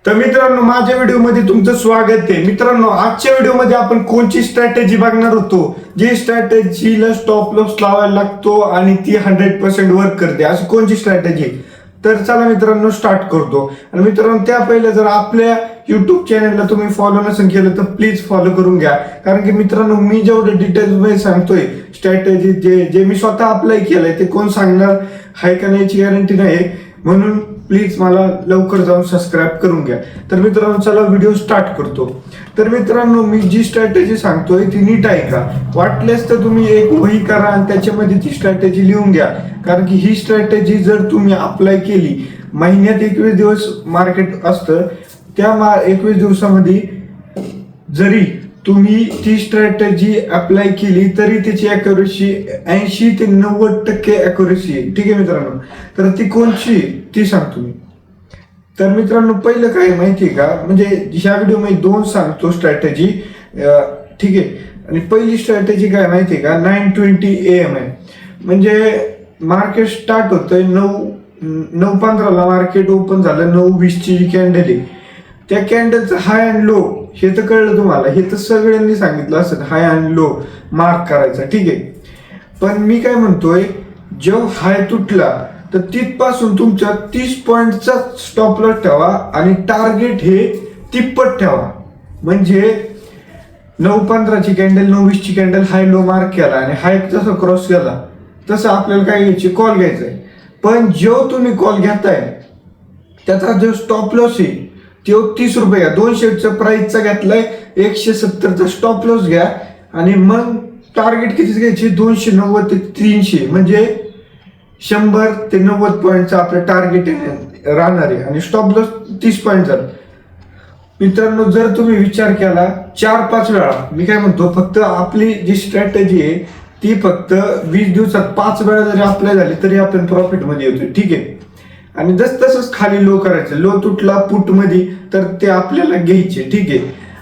तर मित्रांनो, माझ्या व्हिडिओमध्ये तुमचं स्वागत आहे. मित्रांनो, आजच्या व्हिडिओमध्ये आपण कोणची स्ट्रॅटेजी बघणार होतो, जी स्ट्रॅटेजीला स्टॉप लॉस लावायला लागतो आणि ती 100% वर्क करते, अशी कोणची स्ट्रॅटेजी. तर चला मित्रांनो, स्टार्ट करतो. आणि मित्रांनो, त्या पहिले जर आपल्या युट्यूब चॅनलला तुम्ही फॉलो नसेल केलं तर प्लीज फॉलो करून घ्या. कारण की मित्रांनो, मी जेवढे डिटेल्स मध्ये सांगतोय स्ट्रॅटेजी, जे मी स्वतः अप्लाय केलंय ते कोण सांगणार आहे का नाही याची गॅरंटी नाही. म्हणून प्लीज मला लवकर जाऊन सबस्क्राईब करून घ्या. तर मित्रांनो, चला व्हिडिओ स्टार्ट करतो. तर मित्रांनो, मी जी स्ट्रॅटेजी सांगतोय ती नीट आहे का, वाटल्यास तर तुम्ही एक वही करा आणि त्याच्यामध्ये ती स्ट्रॅटेजी लिहून घ्या. कारण की ही स्ट्रॅटेजी जर तुम्ही अप्लाय केली, महिन्यात 21 दिवस मार्केट असतं, त्या 21 दिवसामध्ये जरी तुम्ही ती स्ट्रॅटेजी अप्लाय केली तरी त्याची अॅक्युरेसी 80 ते 90% अॅक्युरेसी आहे. ठीक आहे मित्रांनो, तर ती कोणची ती सांगतो मी. तर मित्रांनो, पहिलं काय माहितीये का, म्हणजे ह्या व्हिडिओमध्ये 2 सांगतो स्ट्रॅटेजी. ठीक आहे. आणि पहिली स्ट्रॅटेजी काय माहितीये का, 9:20 AM आहे. म्हणजे मार्केट स्टार्ट होतंय 9:15ला मार्केट ओपन झालं. 9:20 ची कॅन्डल आहे, त्या कॅन्डलचं हाय अँड लो हे तर कळलं तुम्हाला, हे तर सगळ्यांनी सांगितलं असेल, हाय अँड लो मार्क करायचा. ठीक आहे. पण मी काय म्हणतोय, जेव्हा हाय तुटला तर तिथपासून तुमच्या 30 पॉइंटचा स्टॉप लॉस ठेवा आणि टार्गेट हे तिप्पट ठेवा. म्हणजे 9:15 ची कॅन्डल, 9:20 ची कॅन्डल हाय लो मार्क केला आणि हाय जसं क्रॉस केला तसं आपल्याला काय घ्यायची, कॉल घ्यायचा आहे. पण जो तुम्ही कॉल घेताय त्याचा जो स्टॉप लॉस आहे तो 30 रुपये घ्या. 200चा प्राइसचा घेतलाय, 170चा स्टॉप लॉस घ्या आणि मग टार्गेट कितीच घ्यायची, 290 ते 300, म्हणजे 100 ते 90 पॉईंटचा आपलं टार्गेट राहणार आहे आणि स्टॉप लॉस 30 पॉईंट झालं. मित्रांनो, जर तुम्ही विचार केला 4-5 वेळा, मी काय म्हणतो, फक्त आपली जी स्ट्रॅटेजी आहे ती फक्त 20 दिवसात 5 वेळा जरी अप्लाय झाली तरी आपण प्रॉफिट मध्ये येतोय. ठीक आहे. आणि तसंच खाली लो करायचं, लो तुटला पुट मध्ये तर ते आपल्याला घ्यायचे. ठीक आहे.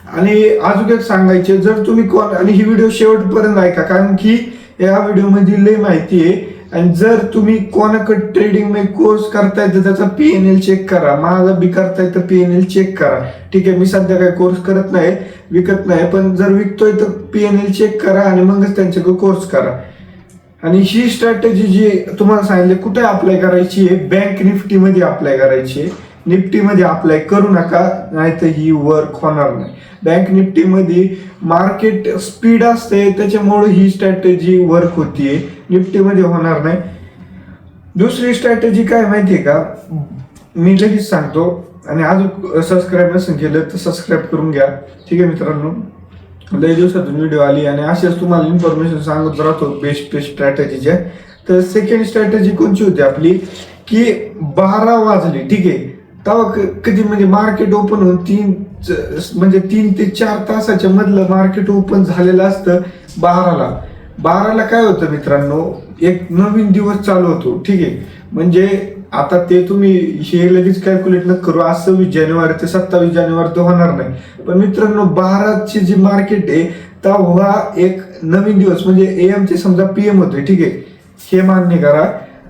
आणि अजून एक सांगायचे, जर तुम्ही आणि ही व्हिडिओ शेवटपर्यंत ऐका, कारण की या व्हिडिओ लय माहिती आहे. आणि जर तुम्ही कोणाकडे ट्रेडिंग मध्ये कोर्स करताय तर त्याचा PNL चेक करा. माझा बी करताय तर PNL चेक करा. ठीक आहे. मी सध्या काही कोर्स करत नाही, विकत नाही, पण जर विकतोय तर PNL चेक करा आणि मगच त्यांच्याकडे कोर्स करा. आणि ही स्ट्रॅटेजी जी तुम्हाला सांगितली कुठे अप्लाय करायची आहे, बँक निफ्टी मध्ये अप्लाय करायची आहे. निफ्टी मध्ये अप्लाय करू नका, नाही तर ही वर्क होणार नाही. बँक निफ्टी मध्ये मार्केट स्पीड असते, त्याच्यामुळे ही स्ट्रॅटेजी वर्क होतीये, निफ्टी मध्ये होणार नाही. दुसरी स्ट्रॅटेजी काय माहितीये का, मी लगेच सांगतो. आणि अजून सबस्क्राईब नसेल केलं तर सबस्क्राईब करून घ्या. ठीक आहे मित्रांनो, लय दिवसातून व्हिडिओ आली आणि असेच तुम्हाला इन्फॉर्मेशन सांगत राहतो बेस्ट म्हणजे. तर सेकंड स्ट्रॅटेजी कोणची होती आपली, की 12 वाजले. ठीक आहे. तेव्हा कधी म्हणजे मार्केट ओपन होऊन 3 ते 4 तासाच्या मधलं मार्केट ओपन झालेलं असतं 12ला काय होतं मित्रांनो, एक नवीन दिवस चालू होतो. ठीक आहे. म्हणजे आता ते तुम्ही हे लगेच कॅल्क्युलेट न करू, आज 26 जानेवारी ते 27 जानेवारी तर होणार नाही. पण मित्रांनो, 12ची जी मार्केट आहे तेव्हा एक नवीन दिवस, म्हणजे AM चे समजा PM होते. ठीक आहे. हे मान्य करा.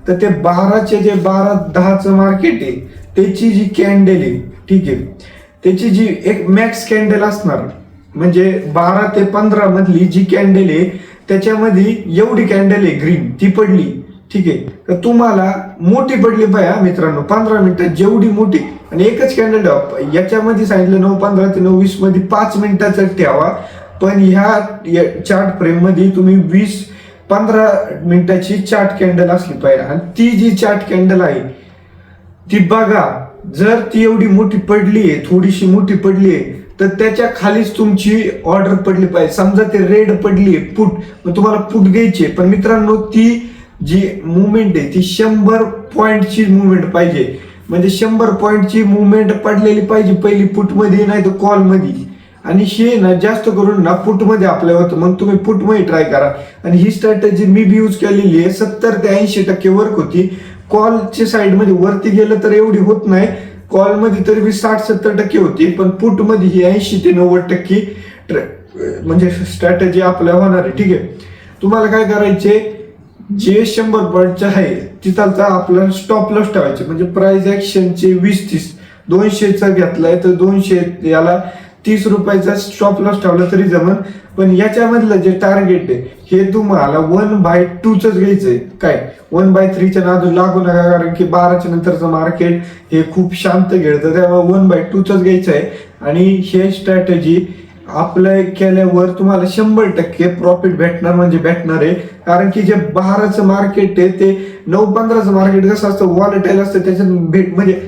तर ते 12चे जे 12:10चं मार्केट आहे त्याची जी कॅन्डल आहे, ठीक आहे, त्याची जी एक मॅक्स कॅन्डल असणार, म्हणजे 12 ते 15 मधली जी कॅन्डल आहे त्याच्यामध्ये एवढी कॅन्डल आहे ग्रीन, ती पडली. ठीक आहे. तर तुम्हाला मोठी पडली पाहिजे मित्रांनो, 15 मिनिटात जेवढी मोठी, आणि एकच कॅन्डल ठेवा. याच्यामध्ये सांगितलं 9:15 ते 9:20 मध्ये 5 मिनिटाचं ठेवा. पण ह्या चार्ट फ्रेम मध्ये तुम्ही 15 मिनिटाची चार्ट कॅन्डल असली पाहिजे. आणि ती जी चार्ट कॅन्डल आहे ती बघा, जर ती एवढी मोठी पडली आहे, थोडीशी मोठी पडली आहे, तर त्याच्या खालीच तुमची ऑर्डर पडली पाहिजे. समजा ते रेड पडली आहे पुट, मग तुम्हाला पुट घ्यायची. पण मित्रांनो, ती जी मुवमेंट आहे ती 100 पॉइंटची मुवमेंट पाहिजे. म्हणजे 100 पॉइंटची मुवमेंट पडलेली पाहिजे पहिली पुट मध्ये, नाही तर कॉल मध्ये. आणि हे ना जास्त करून ना पुट मध्ये अप्लाय होतं, मग तुम्ही पुट मध्ये ट्राय करा. आणि ही स्ट्रॅटेजी मी बी यूज केलेली आहे, 70 ते 80% वर्क होती. कॉलच्या साईड मध्ये वरती गेलं तर एवढी होत नाही, कॉल मध्ये तरी 60-70% होती, पण पुट मध्ये ही 80 ते 90% म्हणजे स्ट्रॅटेजी अप्लाय होणार आहे. ठीक आहे. तुम्हाला काय करायचे, जे 100 पॉईंटचे आहे तिथलचा आपल्याला स्टॉप लॉस ठेवायचे, म्हणजे प्राइस ऍक्शनचे 20-30 200चा घेतलाय तर 200 याला 30 रुपयाचा स्टॉप लॉस ठेवला तरी जमन. पण याच्यामधलं जे टार्गेट आहे हे तुम्हाला 1/2च घ्यायचंय. काय 1/3च्या नादू लागू नका, कारण की 12च्या नंतरचं मार्केट हे खूप शांत खेळतं, त्यामुळे 1/2च घ्यायचं आहे. आणि हे स्ट्रॅटेजी अप्लाय केल्यावर तुम्हाला 100% प्रॉफिट भेटणार म्हणजे भेटणार आहे. कारण की जे 12चं मार्केट आहे ते 9-15चं मार्केट कसं असतं, वॉलेटाईल असतं. त्याच्यात म्हणजे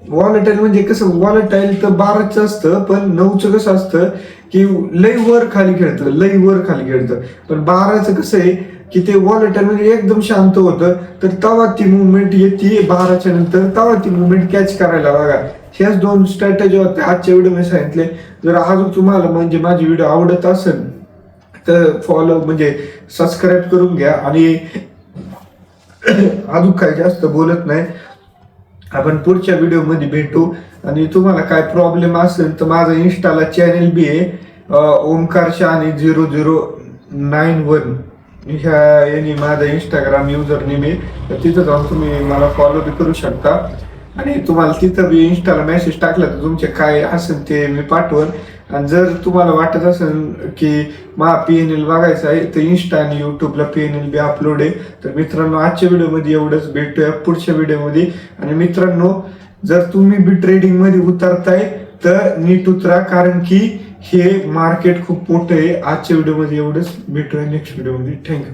वॉलेटाईल म्हणजे कसं, वॉलेटाईल तर 12चं असतं, पण 9चं कसं असतं की लय वर खाली खेळतं, लय वर खाली खेळतं. पण 12चं कसं आहे की ते वॉलेटाईल म्हणजे एकदम शांत होतं. तर तेव्हा ती मुवमेंट येते 12च्या नंतर, तेव्हा ती मुवमेंट कॅच करायला बघा. ह्याच 2 स्ट्रॅटेजी होत्या आजच्या व्हिडिओ मी सांगितले. जर अजून तुम्हाला म्हणजे माझी व्हिडिओ आवडत असेल तर फॉलो म्हणजे सबस्क्राईब करून घ्या. आणि अजून काही जास्त बोलत नाही, आपण पुढच्या व्हिडिओ मध्ये भेटू. आणि तुम्हाला काय प्रॉब्लेम असेल तर माझं इंस्टाला चॅनल बी आहे, ओमकार शहाणे 0091 ह्या याने माझा इंस्टाग्राम युजर नेम आहे. तर तिथं जाऊन तुम्ही मला फॉलो बी करू शकता. आणि तुम्हाला तिथं बी इंस्टाला मेसेज टाकला तर तुमचे काय असेल ते मी पाठवून. आणि जर तुम्हाला वाटत असेल की मा PNL बघायचं आहे तर इंस्टा आणि यूट्यूबला PNL बी अपलोड आहे. तर मित्रांनो आजच्या व्हिडिओमध्ये एवढंच, भेटूया पुढच्या व्हिडिओमध्ये. आणि मित्रांनो जर तुम्ही बी ट्रेडिंग मध्ये उतरताय तर नीट उतरा, कारण की हे मार्केट खूप मोठं आहे. आजच्या व्हिडिओमध्ये एवढंच, भेटूया नेक्स्ट व्हिडिओमध्ये. थँक्यू.